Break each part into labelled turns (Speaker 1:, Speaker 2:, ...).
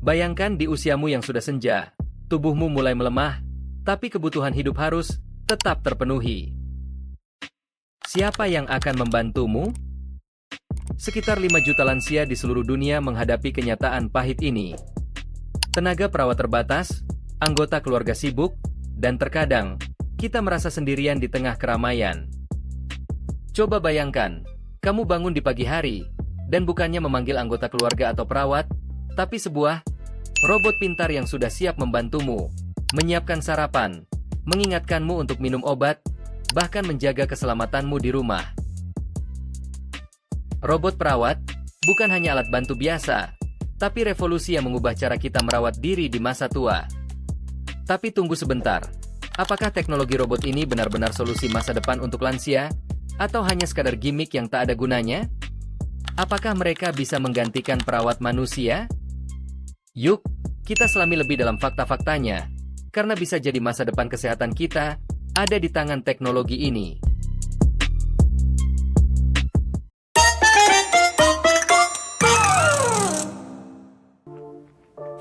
Speaker 1: Bayangkan di usiamu yang sudah senja, tubuhmu mulai melemah, tapi kebutuhan hidup harus tetap terpenuhi. Siapa yang akan membantumu? Sekitar 5 juta lansia di seluruh dunia menghadapi kenyataan pahit ini. Tenaga perawat terbatas, anggota keluarga sibuk, dan terkadang, kita merasa sendirian di tengah keramaian. Coba bayangkan, kamu bangun di pagi hari, dan bukannya memanggil anggota keluarga atau perawat, tapi sebuah robot pintar yang sudah siap membantumu, menyiapkan sarapan, mengingatkanmu untuk minum obat, bahkan menjaga keselamatanmu di rumah. Robot perawat bukan hanya alat bantu biasa, tapi revolusi yang mengubah cara kita merawat diri di masa tua. Tapi tunggu sebentar, apakah teknologi robot ini benar-benar solusi masa depan untuk lansia, atau hanya sekadar gimmick yang tak ada gunanya? Apakah mereka bisa menggantikan perawat manusia? Yuk, kita selami lebih dalam fakta-faktanya, karena bisa jadi masa depan kesehatan kita ada di tangan teknologi ini.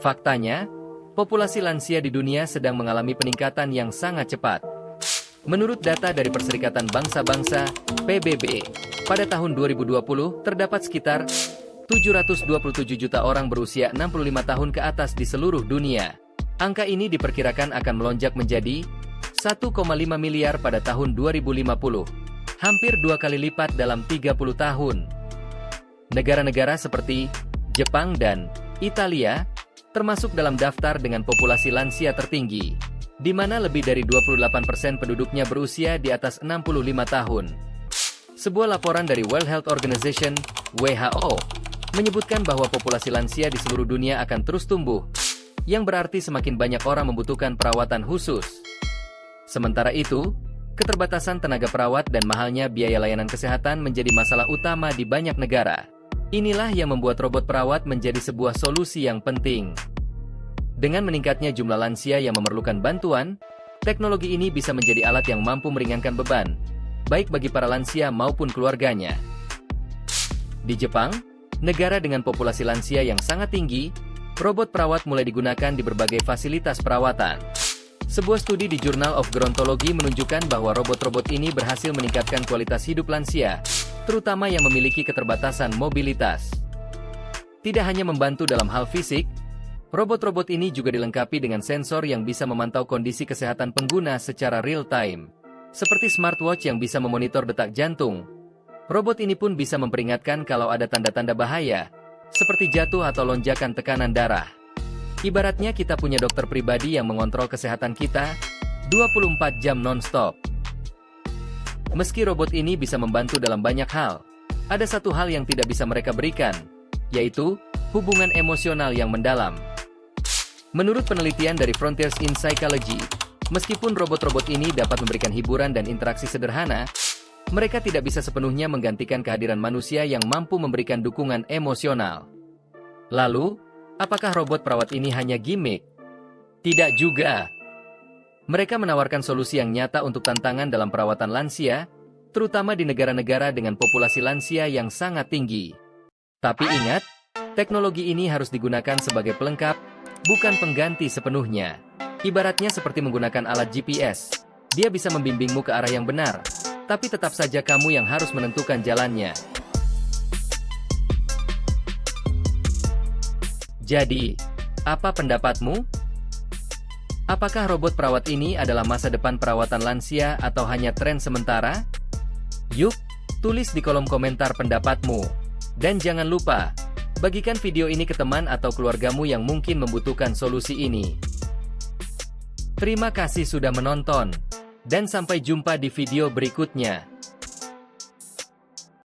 Speaker 1: Faktanya, populasi lansia di dunia sedang mengalami peningkatan yang sangat cepat. Menurut data dari Perserikatan Bangsa-Bangsa, PBB, pada tahun 2020 terdapat sekitar 727 juta orang berusia 65 tahun ke atas di seluruh dunia. Angka ini diperkirakan akan melonjak menjadi 1,5 miliar pada tahun 2050, hampir 2 kali lipat dalam 30 tahun. Negara-negara seperti Jepang dan Italia termasuk dalam daftar dengan populasi lansia tertinggi, di mana lebih dari 28% penduduknya berusia di atas 65 tahun. Sebuah laporan dari World Health Organization, WHO, menyebutkan bahwa populasi lansia di seluruh dunia akan terus tumbuh, yang berarti semakin banyak orang membutuhkan perawatan khusus. Sementara itu, keterbatasan tenaga perawat dan mahalnya biaya layanan kesehatan menjadi masalah utama di banyak negara. Inilah yang membuat robot perawat menjadi sebuah solusi yang penting. Dengan meningkatnya jumlah lansia yang memerlukan bantuan, teknologi ini bisa menjadi alat yang mampu meringankan beban, baik bagi para lansia maupun keluarganya. Di Jepang, negara dengan populasi lansia yang sangat tinggi, robot perawat mulai digunakan di berbagai fasilitas perawatan. Sebuah studi di Journal of Gerontology menunjukkan bahwa robot-robot ini berhasil meningkatkan kualitas hidup lansia, terutama yang memiliki keterbatasan mobilitas. Tidak hanya membantu dalam hal fisik, robot-robot ini juga dilengkapi dengan sensor yang bisa memantau kondisi kesehatan pengguna secara real-time. Seperti smartwatch yang bisa memonitor detak jantung, robot ini pun bisa memperingatkan kalau ada tanda-tanda bahaya, seperti jatuh atau lonjakan tekanan darah. Ibaratnya kita punya dokter pribadi yang mengontrol kesehatan kita 24 jam non-stop. Meski robot ini bisa membantu dalam banyak hal, ada satu hal yang tidak bisa mereka berikan, yaitu hubungan emosional yang mendalam. Menurut penelitian dari Frontiers in Psychology, meskipun robot-robot ini dapat memberikan hiburan dan interaksi sederhana, mereka tidak bisa sepenuhnya menggantikan kehadiran manusia yang mampu memberikan dukungan emosional. Lalu, apakah robot perawat ini hanya gimmick? Tidak juga. Mereka menawarkan solusi yang nyata untuk tantangan dalam perawatan lansia, terutama di negara-negara dengan populasi lansia yang sangat tinggi. Tapi ingat, teknologi ini harus digunakan sebagai pelengkap, bukan pengganti sepenuhnya. Ibaratnya seperti menggunakan alat GPS. Dia bisa membimbingmu ke arah yang benar, tapi tetap saja kamu yang harus menentukan jalannya. Jadi, apa pendapatmu? Apakah robot perawat ini adalah masa depan perawatan lansia atau hanya tren sementara? Yuk, tulis di kolom komentar pendapatmu. Dan jangan lupa, bagikan video ini ke teman atau keluargamu yang mungkin membutuhkan solusi ini. Terima kasih sudah menonton, dan sampai jumpa di video berikutnya.